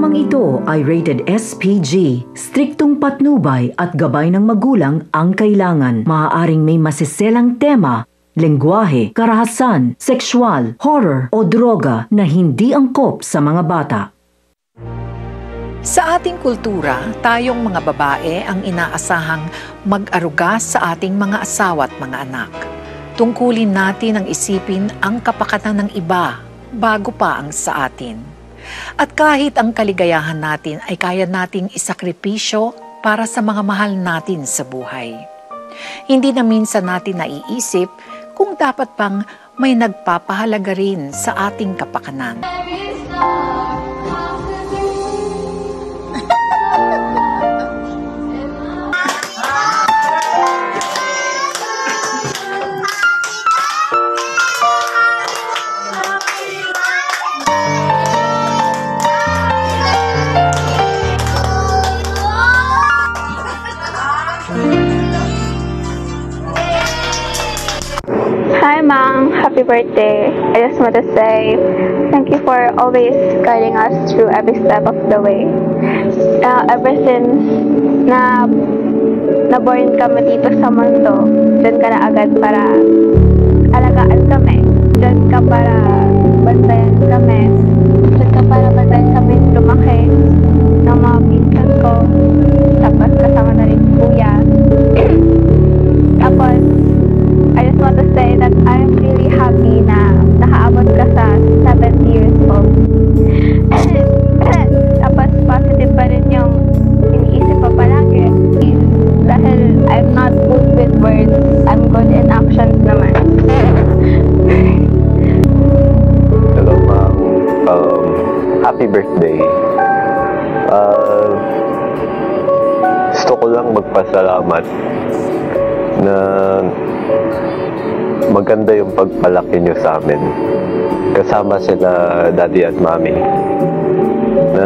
Programang ito ay rated SPG. Striktong patnubay at gabay ng magulang ang kailangan. Maaaring may masiselang tema, lengguwahe, karahasan, sexual, horror o droga na hindi angkop sa mga bata. Sa ating kultura, tayong mga babae ang inaasahang mag-aruga sa ating mga asawa at mga anak. Tungkulin natin ang isipin ang kapakanan ng iba bago pa ang sa atin. At kahit ang kaligayahan natin ay kaya nating isakripisyo para sa mga mahal natin sa buhay. Hindi na minsan natin naiisip kung dapat pang may nagpapahalaga rin sa ating kapakanan. Hi Mom, happy birthday. I just want to say thank you for always guiding us through every step of the way. Ever since na-born kami dito sa mundo, dyan ka na agad para alagaan kami. Dyan ka para bantayan kami. Dyan ka para bantayan kami lumaki ng mga pinsan ko. Tapos kasama na rin kuya. Tapos, I just want to say that I'm really happy na nakaabot ka sa 7 years old. Tapos positive pa rin yung iniisip pa palagi. Dahil I'm not good with words, I'm good in actions naman. Hello Ma'am, happy birthday. Gusto ko lang magpasalamat na maganda yung pagpalaki nyo sa amin. Kasama sila Daddy at Mommy na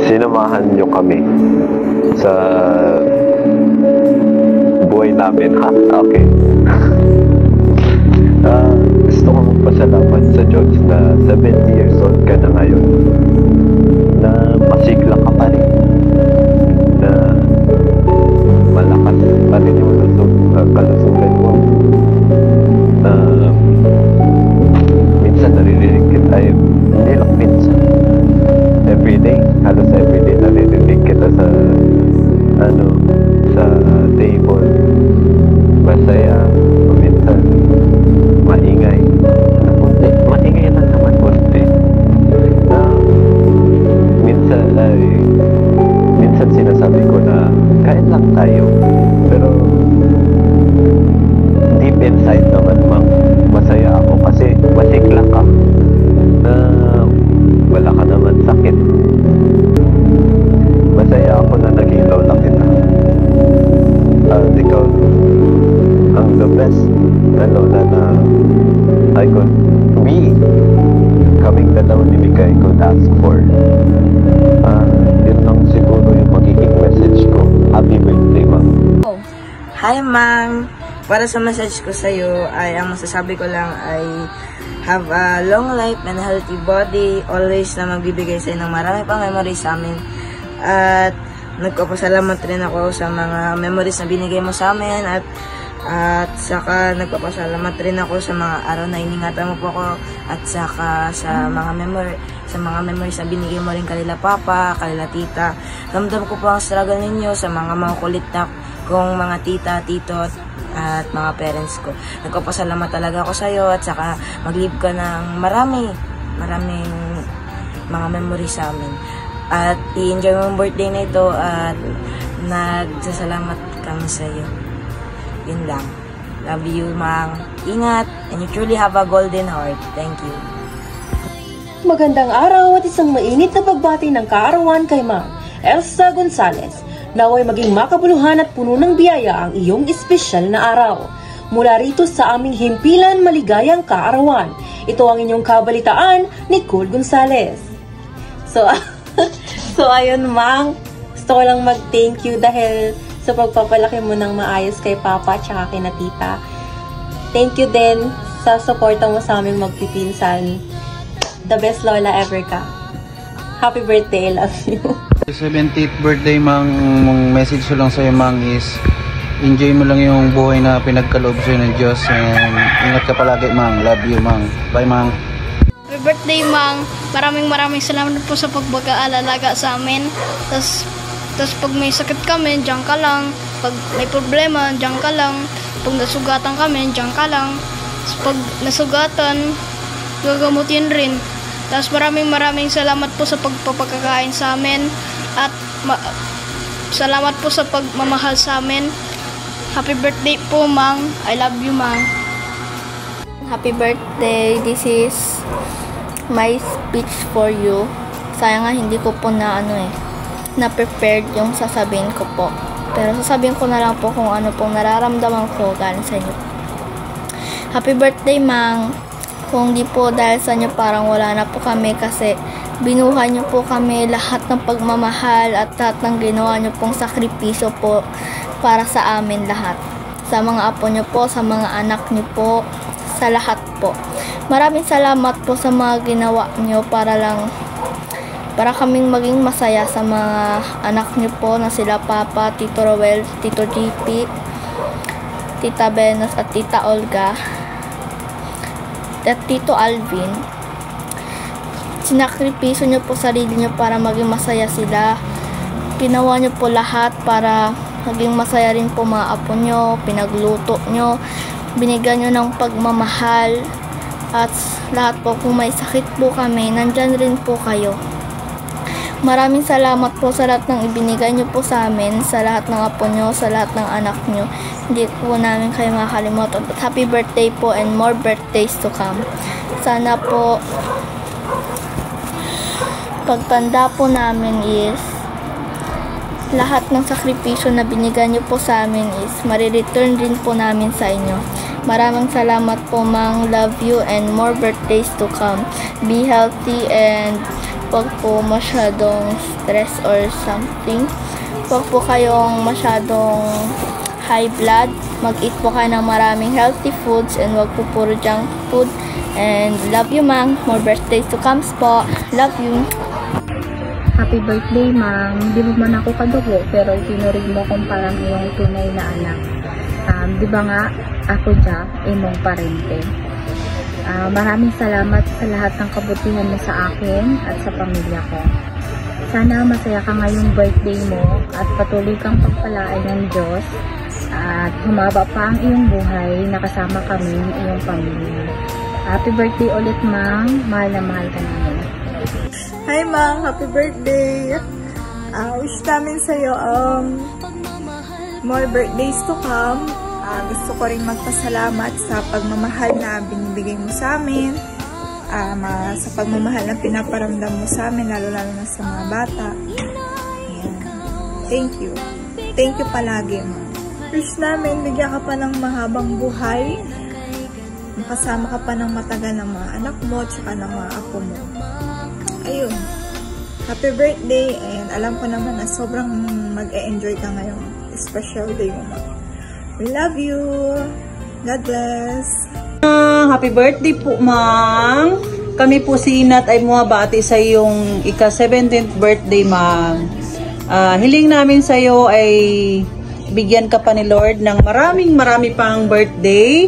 sinamahan nyo kami sa buhay namin. Ha? Okay. Gusto ko magpasalamat sa Diyos na 70 years old ka na ngayon, na masigla ka pa rin, na malakas pa rin yung kalusugan mo, na minsan naririnig kita, hindi lang minsan, everyday, halos everyday naririnig kita sa sa table, masaya, minsan maingay, maingay lang naman konti, na minsan sinasabi ko na kain lang tayo, pero deep inside naman masaya ako kasi masigla ka na wala ka naman sakit. Masaya ako na naging lola kita. Ikaw ang the best na lola na kaming dalawa ni Mikay could ask for. Yun lang siguro yung magiging message ko. Happy birthday, Ma'am. Hi, Ma'am. Para sa message ko sa'yo, ang masasabi ko lang ay have a long life and healthy body. Always na magbibigay sa'yo ng marami pang memories sa amin. At nagpapasalamat rin ako sa mga memories na binigay mo sa amin. At saka nagpapasalamat rin ako sa mga araw na iningatan mo po ako. At saka sa mga memories na binigay mo rin kanila papa, kanila tita. Ramdam ko po ang struggle ninyo sa mga kulit na kong mga tita, tito, at mga parents ko. Nagpapasalamat talaga ako sa iyo at saka mag-live ka ng maraming mga memories sa amin. At i-enjoy mo ang birthday na ito at nagsasalamat kami sa iyo. Yun lang. Love you, Mang. Ingat and you truly have a golden heart. Thank you. Magandang araw at isang mainit na pagbati ng kaarawan kay Ma'am Elsa Gonzalez. Naway maging makabuluhan at puno ng biyaya ang iyong espesyal na araw. Mula rito sa aming himpilan maligayang kaarawan, ito ang inyong kabalitaan, Nicole Gonzalez. So ayun Mang, gusto ko lang mag-thank you dahil sa pagpapalaki mo ng maayos kay Papa at saka kina Tita. Thank you din sa suporta mo sa aming magpipinsan. The best lola ever ka. Happy birthday, I love you. 70th birthday, Mang. Message ko lang sa'yo, Mang, is enjoy mo lang yung buhay na pinagkaloob sa'yo ng Diyos, and ingat ka palagi, Mang. Love you, Mang. Bye, Mang. Happy birthday, Mang. Maraming salamat po sa pagpag-aalalaga sa amin. Tapos pag may sakit kami, diyan ka lang. Pag may problema, diyan ka lang. Pag nasugatan kami, diyan ka lang. Tapos pag nasugatan, gagamutin rin. Tapos maraming salamat po sa pagpapakain sa amin. At salamat po sa pagmamahal sa amin. Happy birthday po, Mang. I love you, Mang. Happy birthday. This is my speech for you. Sayang nga hindi ko po na-prepared yung sasabihin ko po. Pero sasabihin ko na lang po kung ano pong nararamdaman ko galing sa inyo. Happy birthday, Mang. Kung di po dahil sa inyo, parang wala na po kami kasi binuhay niyo po kami, lahat ng pagmamahal at lahat ng ginawa niyo pong sakripisyo po para sa amin lahat. Sa mga apo niyo po, sa mga anak niyo po, sa lahat po. Maraming salamat po sa mga ginawa niyo para kaming maging masaya sa mga anak niyo po na sila Papa, Tito Roel, Tito GP, Tita Venus at Tita Olga at Tito Alvin. Sinakripisyo niyo po sarili niyo para maging masaya sila. Ginawa niyo po lahat para maging masaya rin po mga apo niyo. Pinagluto niyo, binigyan niyo ng pagmamahal, at lahat po kung may sakit po kami, nandyan rin po kayo. Maraming salamat po sa lahat ng ibinigay niyo po sa amin, sa lahat ng apo niyo, sa lahat ng anak niyo. Hindi po namin kayo makakalimutan. At happy birthday po and more birthdays to come. Sana po pagtanda po namin is lahat ng sakripisyo na binigay niyo po sa amin is marireturn din po namin sa inyo. Maraming salamat po, Mang. Love you and more birthdays to come. Be healthy and wag po masyadong stress or something. Wag po kayong masyadong high blood. Mag-eat po kayo ng maraming healthy foods and wag po puro junk food. And love you, Mang. More birthdays to come po. Love you. Happy birthday, Mang. Di mo man ako kadugo, pero itinuring mo kung parang iyong tunay na anak. Di ba nga, ako dyan, imong parente. Maraming salamat sa lahat ng kabutihan mo sa akin at sa pamilya ko. Sana masaya ka ngayong birthday mo at patuloy kang pagpalain ng Diyos at humaba pa ang iyong buhay na kasama kami ng iyong pamilya. Happy birthday ulit, Mang. Mahal na mahal ka namin. Hi, Mang. Happy birthday. Wish namin sa'yo more birthdays to come. Gusto ko rin magpasalamat sa pagmamahal na binibigay mo sa amin, sa pagmamahal na pinaparamdam mo sa amin, lalo na sa mga bata. Ayan. Thank you. Thank you palagi, Mang. Wish namin, bigyan ka pa ng mahabang buhay, makasama ka pa ng matagal ng mga anak mo, tsaka ng mga apo mo. Ayun. Happy birthday, and alam ko naman na sobrang mag-e-enjoy ka ngayong special day mo, Mang. We love you. God bless. Happy birthday po, Mang. Kami po si Inat ay bumabati sa iyong ika-17th birthday, Mang. Hiling namin sa iyo ay bigyan ka pa ni Lord ng marami pang birthday.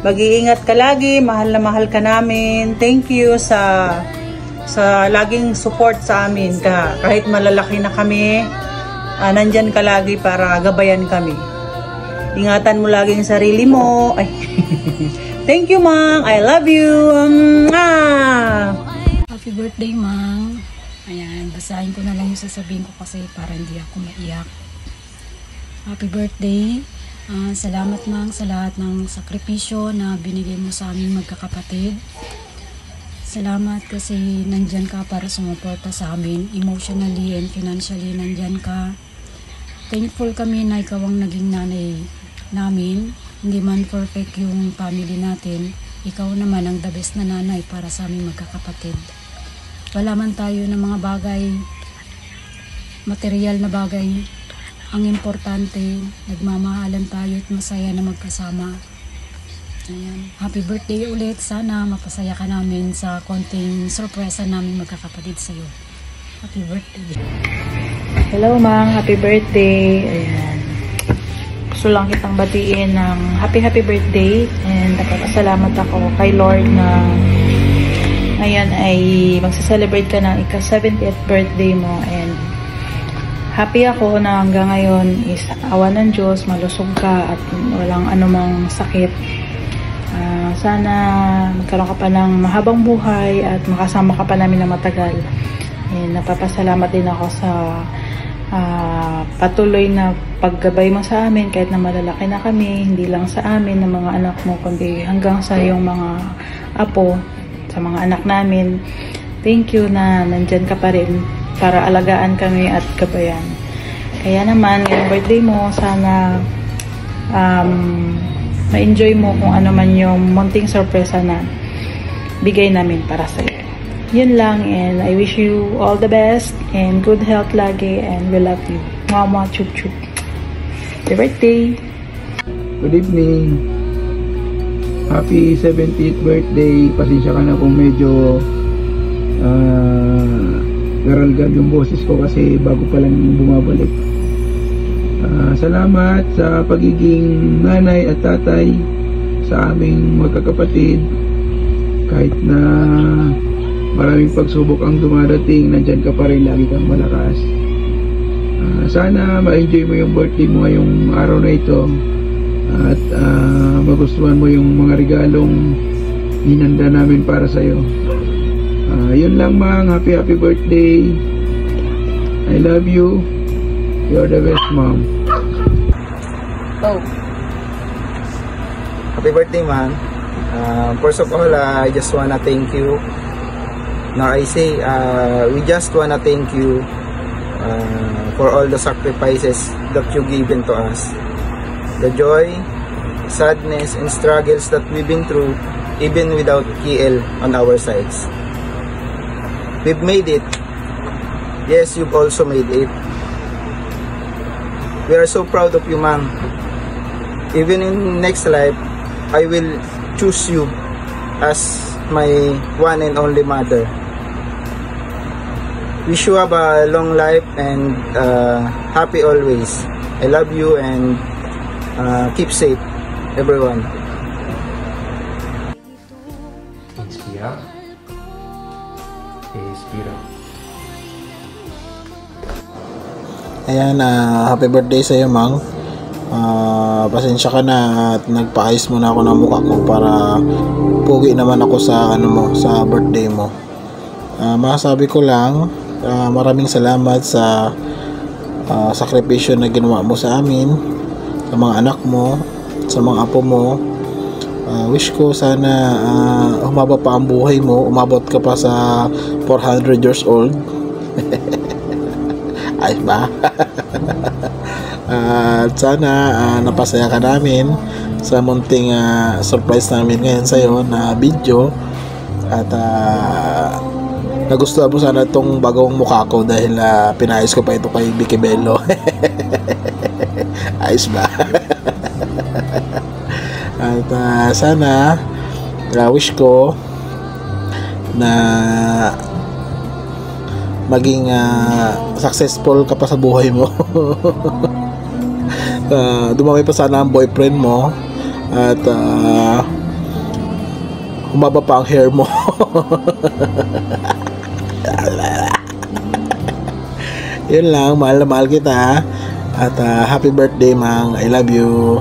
Mag-iingat ka lagi. Mahal na mahal ka namin. Thank you sa laging support sa amin. Kahit malalaki na kami, nandyan ka lagi para gabayan kami. Ingatan mo lagi yung sarili mo. Ay. Thank you, Mang. I love you. Happy birthday, Mang. Ayan, basahin ko na lang yung sasabihin ko kasi para hindi ako maiyak. Happy birthday. Salamat, Mang, sa lahat ng sakripisyo na binigay mo sa aming magkakapatid. Salamat kasi nandyan ka para sumuporta sa amin. Emotionally and financially nandyan ka. Thankful kami na ikaw ang naging nanay namin. Hindi man perfect yung family natin, ikaw naman ang the best na nanay para sa aming magkakapatid. Wala man tayo ng mga bagay, material na bagay, ang importante, nagmamahalan tayo at masaya na magkasama. Ayan. Happy birthday ulit. Sana mapasaya ka namin sa konting sorpresa namin magkakapatid sa'yo. Happy birthday. Hello, Mang. Happy birthday. Ayan. Gusto lang kitang batiin ng happy birthday. And nagpapasalamat ako kay Lord na ngayon ay magsa-celebrate ka ng ika-70th birthday mo. And happy ako na hanggang ngayon is awa ng Diyos, malusog ka at walang anumang sakit. Sana magkaroon ka pa ng mahabang buhay at makasama ka pa namin na matagal. And napapasalamat din ako sa patuloy na paggabay mo sa amin kahit na malalaki na kami, hindi lang sa amin ng mga anak mo, kundi hanggang sa iyong mga apo, sa mga anak namin. Thank you na nandyan ka pa rin para alagaan kami at gabayan. Kaya naman, yung birthday mo, sana ma-enjoy mo kung ano man yung munting sorpresa na bigay namin para sa'yo. Yun lang, and I wish you all the best and good health lagi, and we love you. Mama, chup chup. Happy birthday! Good evening! Happy 70th birthday! Pasensya ka na kung medyo garalgad yung boses ko kasi bago pa lang bumabalik. Salamat sa pagiging nanay at tatay sa aming magkakapatid. Kahit na maraming pagsubok ang dumadating, nandyan ka pa rin, lagi kang malakas. Sana ma-enjoy mo yung birthday mo ngayong araw na ito at magustuhan mo yung mga regalong hinanda namin para sa'yo. Yun lang, Mang. Happy birthday. I love you. You're the best, Mom. Oh. Happy birthday, man. First of all, I just wanna thank you. Now I say, we just wanna thank you for all the sacrifices that you given to us. The joy, sadness, and struggles that we've been through, even without KL on our sides. We've made it. Yes, you've also made it. We are so proud of you, Mang. Even in next life, I will choose you as my one and only mother. Wish you have a long life and happy always. I love you and keep safe, everyone. Inspira. Inspira. Ayan, happy birthday sa iyo, Mang. Pasensya ka na at nagpaayos muna ako ng mukha ko para pugi naman ako sa sa birthday mo. Masasabi ko lang, maraming salamat sa sakripisyo na ginawa mo sa amin, sa mga anak mo, sa mga apo mo. Wish ko sana humaba pa ang buhay mo, umabot ka pa sa 400 years old. Ay ba? At sana napasaya ka namin sa munting surprise namin ngayon sa'yo na video. At nagustuhan mo sana itong bagong mukha ko dahil pinayos ko pa ito kay Vicky Bello. Ayos ba? At sana wish ko na maging successful ka pa sa buhay mo. Dumami pa sana ang boyfriend mo at humaba pa ang hair mo. Yun lang, mahal na mahal kita at happy birthday, Mang. I love you.